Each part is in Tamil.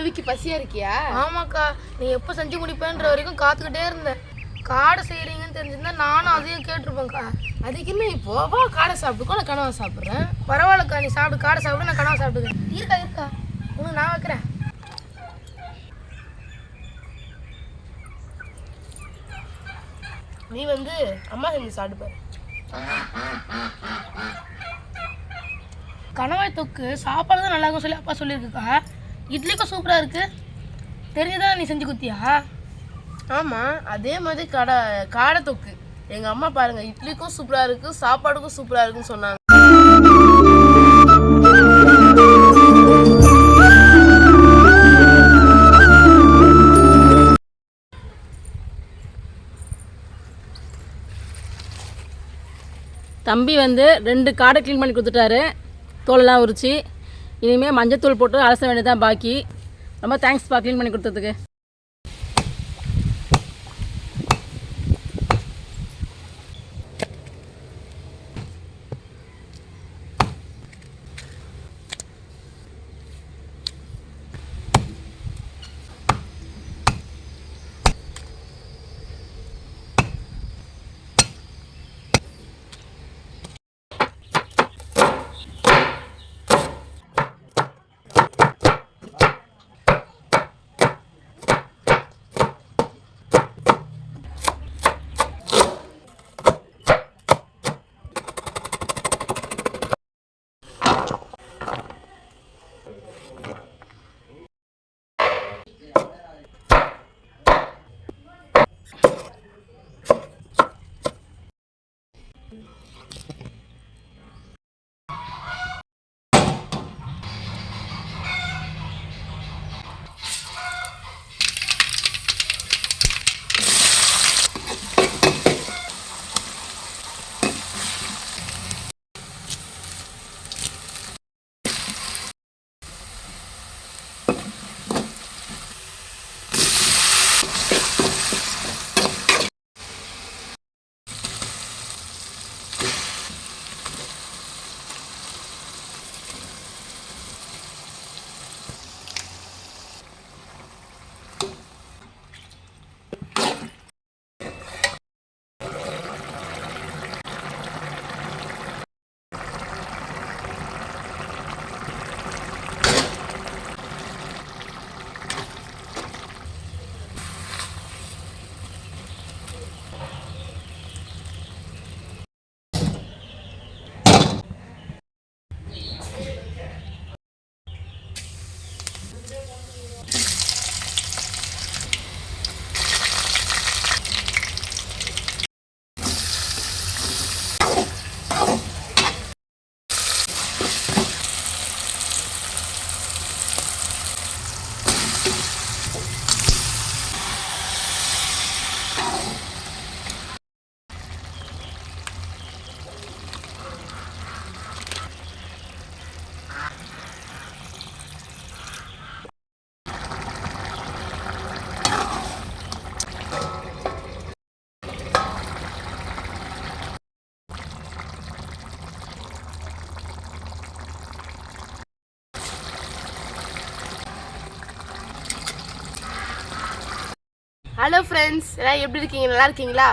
விக்கி பசியா இருக்கியா? ஆமாக்கா, நீ எப்போ செஞ்சு முடிப்பேன்ற வரைக்கும் காத்துக்கிட்டே இருந்தேன். காடை செய்கிறீங்கன்னு தெரிஞ்சிருந்தா நானும் அதையும் கேட்டிருப்பேன்க்கா. அதுக்கு என்ன இப்போ வா காடை சாப்பிட்டுக்கோ, நான் கனவா சாப்பிட்றேன். பரவாயில்லக்கா, நீ சாப்பிடு, காடை சாப்பிடு, நான் கனவா சாப்பிட்டுக்கிறேன். இருக்கா உனக்கு நான் வைக்கிறேன். நீ வந்து அம்மா செஞ்சு சாப்பிடுப்பாரு. கணவாய் தொக்கு சாப்பாடு தான் நல்லா இருக்கும் சொல்லி அப்பா சொல்லியிருக்குக்கா. இட்லிக்கும் சூப்பராக இருக்குது. தெரிஞ்சுதான் நீ செஞ்சு குத்தியா? ஆமாம், அதே மாதிரி காடை தொக்கு எங்கள் அம்மா பாருங்க இட்லிக்கும் சூப்பராக இருக்குது, சாப்பாடுக்கும் சூப்பராக இருக்குன்னு சொன்னாங்க. தம்பி வந்து 2 காடை க்ளீன் பண்ணி கொடுத்துட்டாரு, தோலெல்லாம் உரிச்சு. இனிமேல் மஞ்சத்தூள் போட்டு அலச வேண்டியதான் பாக்கி. ரொம்ப தேங்க்ஸ்ப்பா க்ளீன் பண்ணி கொடுத்ததுக்கு. ஹலோ ஃப்ரெண்ட்ஸ், எல்லாம் எப்படி இருக்கீங்க? நல்லா இருக்கீங்களா?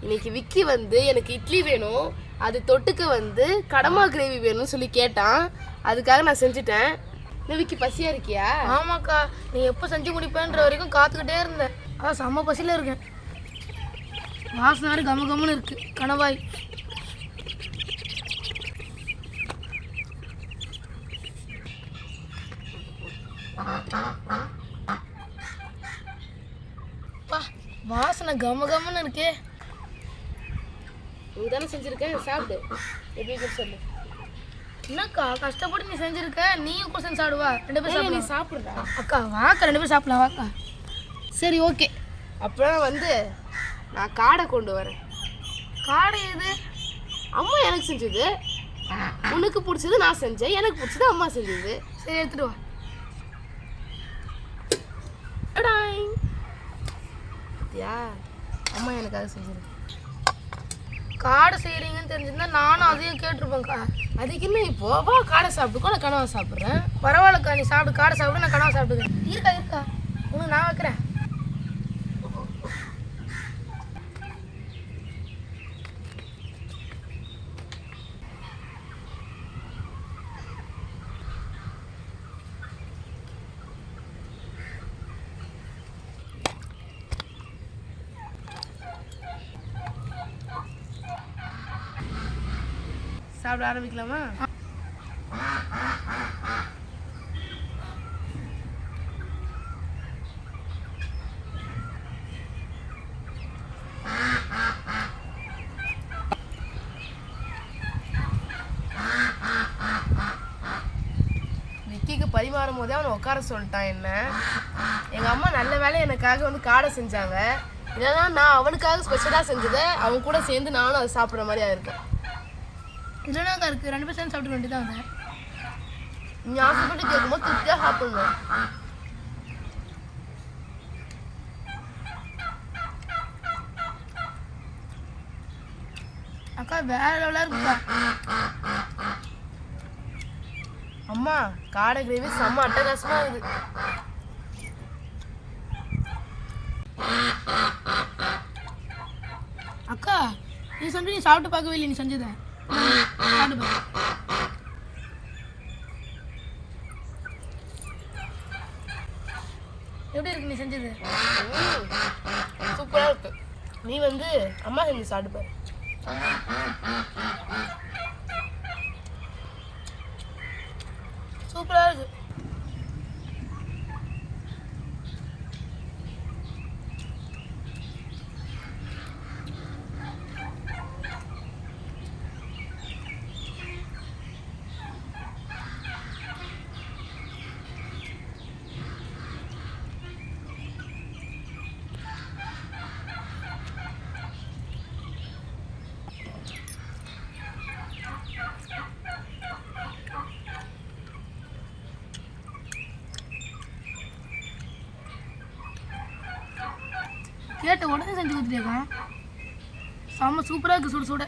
இன்னைக்கு விக்கி வந்து எனக்கு இட்லி வேணும், அது தொட்டுக்கு வந்து கடமா கிரேவி வேணும்னு சொல்லி கேட்டான். அதுக்காக நான் செஞ்சுட்டேன். இன்னும் விக்கி பசியா இருக்கியா? ஆமாக்கா, நீ எப்போ செஞ்சு முடிப்பேன்ற வரைக்கும் காத்துக்கிட்டே இருந்தேன். அதான் செம்ம பசியில் இருக்கேன். வாசனை வேறு கம கம்முன்னு இருக்கு. கணவாய் வாசனை கம கம்முன்னு இருக்கே. நீ தானே செஞ்சிருக்கேன், சாப்பிடு. எப்படி சொல்லு. என்னக்கா கஷ்டப்பட்டு நீ செஞ்சிருக்க, நீயும் கூட செஞ்சு சாப்பிடுவா. 2 பேரும் நீ சாப்பிடலாம். சாப்பிடுறா. அக்கா வாக்கா, 2 பேரும் சாப்பிடலாம் வாக்கா. சரி ஓகே, அப்புறம் வந்து நான் காடை கொண்டு வரேன். காடை எது? அம்மா எனக்கு செஞ்சது. உனக்கு பிடிச்சது நான் செஞ்சேன், எனக்கு பிடிச்சது அம்மா செஞ்சது. சரி எடுத்துட்டு வா. அம்மா எனக்காக செஞ்சிருக்கு. காடை செய்கிறீங்கன்னு தெரிஞ்சிருந்தா நானும் அதையும் கேட்டிருப்பேன்க்கா. அதுக்கு என்ன இப்போ வா காடை சாப்பிட்டுக்கோ, நான் கனவா சாப்பிட்றேன். பரவாயில்லக்கா, நீ சாப்பிடு, காடை சாப்பிடு, நான் கனவா சாப்பிட்டுக்கிறேன். இருக்கா உனக்கு நான் வைக்கிறேன். சாப்பிட ஆரம்பிக்கலாமா? விக்கிக்கு பரிமாறும் போதே அவனை உட்கார சொல்லிட்டான். என்ன எங்கள் அம்மா நல்ல வேலை எனக்காக வந்து காடை செஞ்சாங்க. இல்லைன்னா நான் அவனுக்காக ஸ்பெஷலாக செஞ்சதை அவன் கூட சேர்ந்து நானும் அதை சாப்பிட்ற மாதிரி ஆயிருக்கேன். இல்லைனாக்கா இருக்குது, 2 பேரும் சேர்ந்து சாப்பிட்டு வேண்டியதான். நீ ஆசைப்பட்டு கேட்கும்போது திருப்தியாக சாப்பிடணும். அக்கா வேற லெவலாக இருக்குக்கா. அம்மா காடை கிரேவி செம்ம அட்டகாசமாக இருக்குது. அக்கா நீ செஞ்சு நீ சாப்பிட்டு பார்க்கவே இல்லை, நீ செஞ்சதை சாப்பிட்டு பாரு. எப்படி இருக்கு நீ செஞ்சது? சூப்பராக இருக்கு. நீ வந்து அம்மா செஞ்சு சாப்பிட்டு பாரு. சூப்பராக இருக்கு. கேட்ட உடனே செஞ்சு கொடுத்துட்டேக்கா. செம்ம சூப்பராக இருக்குது, சுட சுட.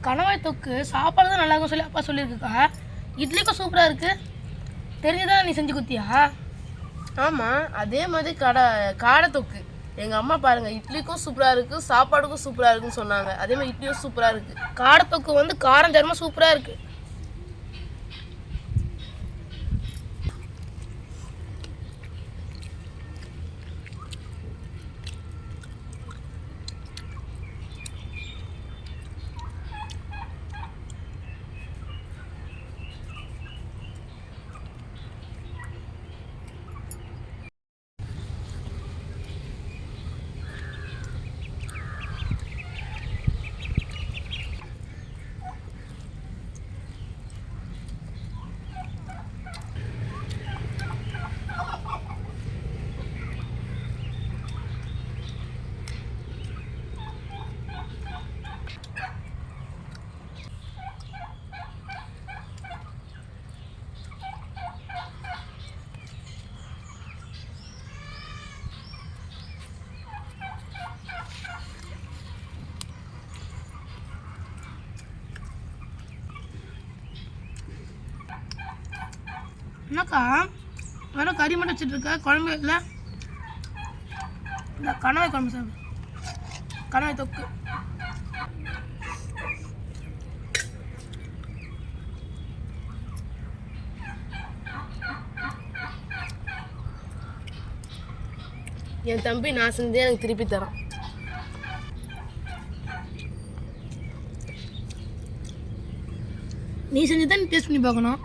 கணவாய் தொக்கு சாப்பாடு தான் நல்லா இருக்கும் சொல்லி அப்பா சொல்லியிருக்குக்கா. இட்லிக்கும் சூப்பராக இருக்குது. தெரிஞ்சுதான் நீ செஞ்சு கொடுத்தியா? ஆமாம், அதே மாதிரி காடை தொக்கு எங்கள் அம்மா பாருங்கள் இட்லிக்கும் சூப்பராக இருக்குது, சாப்பாடுக்கும் சூப்பராக இருக்குன்னு சொன்னாங்க. அதே மாதிரி இட்லியும் சூப்பராக இருக்குது. காடை தொக்கு வந்து காரம் தரமாக சூப்பராக இருக்குது. என்னக்கா வெறும் கறி மட்டும் வச்சுட்டு இருக்க, குழம்பு இல்லை? இந்த கணவாய் குழம்பு சாப்பிடு. கணவாய் தொக்கு. என் தம்பி நான் செஞ்சே எனக்கு திருப்பி தரான். நீ செஞ்சு தான் டேஸ்ட் பண்ணி பார்க்கணும்.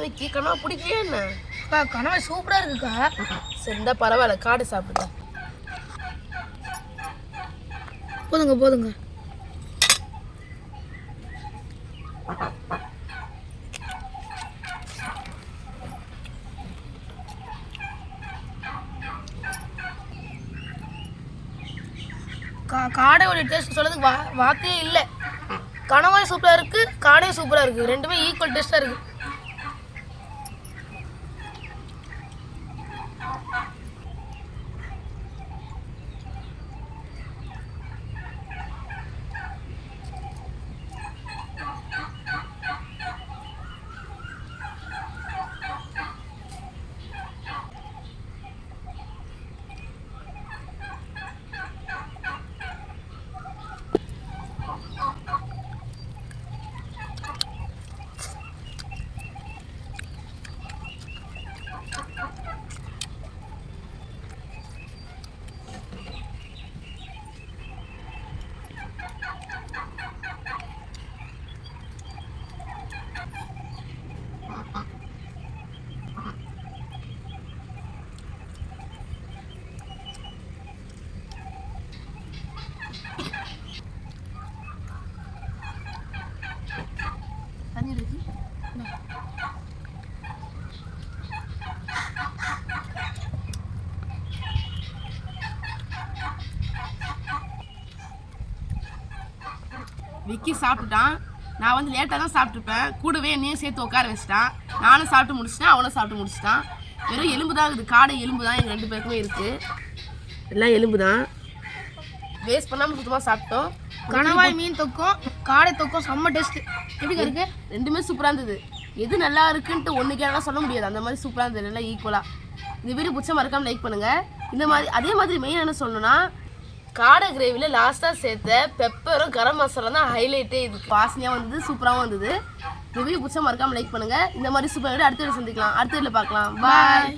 விக்கி கனவா பிடிக்கலையா என்ன? அக்கா கணவாய் சூப்பராக இருக்குக்கா. சரிந்தா பரவாயில்ல, காடை சாப்பிடுங்க. போதுங்க போதுங்க. காடையோட டேஸ்ட் சொல்றதுக்கு வார்த்தையே இல்லை. கணவாய் சூப்பராக இருக்கு, காடையும் சூப்பராக இருக்கு. ரெண்டுமே ஈக்குவல் டேஸ்டாக இருக்கு. தண்ணி இருக்கு. விக்கி சாப்பிட்டுட்டான். நான் வந்து லேட்டாக தான் சாப்பிட்ருப்பேன். கூடவே என்னையும் சேர்த்து உட்கார வச்சிட்டான். நானும் சாப்பிட்டு முடிச்சிட்டேன், அவனும் சாப்பிட்டு முடிச்சிட்டான். வெறும் எலும்பு தான் இருக்குது, காடை எலும்பு தான் எங்கள் 2 பேருக்குமே இருக்குது. எல்லாம் எலும்பு தான், வேஸ்ட் பண்ணாமல் சுத்தமாக சாப்பிட்டோம். கணவாய் மீன் தொக்கும் காடை தொக்கும் செம்ம டேஸ்ட்டு. எப்படி இருக்கு? ரெண்டுமே சூப்பராக இருந்தது. எது நல்லா இருக்குன்ட்டு ஒன்றுக்கேலாம் சொல்ல முடியாது, அந்த மாதிரி சூப்பராக இருந்தது, நல்லா ஈக்குவலாக. இந்த வீடியோ பிடிச்ச மறக்காமல் லைக் பண்ணுங்கள். இந்த மாதிரி அதே மாதிரி மெயின் என்ன சொல்லணும்னா, காடை கிரேவியில் லாஸ்ட்டாக சேர்த்த பெப்பரும் கரம் மசாலா தான் ஹைலைட்டே. இது வாசனையாக வந்தது, சூப்பராகவும் வந்தது. இந்த வீடியோ பிடிச்ச மறக்காமல் லைக் பண்ணுங்கள். இந்த மாதிரி சூப்பராக அடுத்த வீடியோ சந்திக்கலாம், அடுத்த வீடியோவில் பார்க்கலாம். பாய்.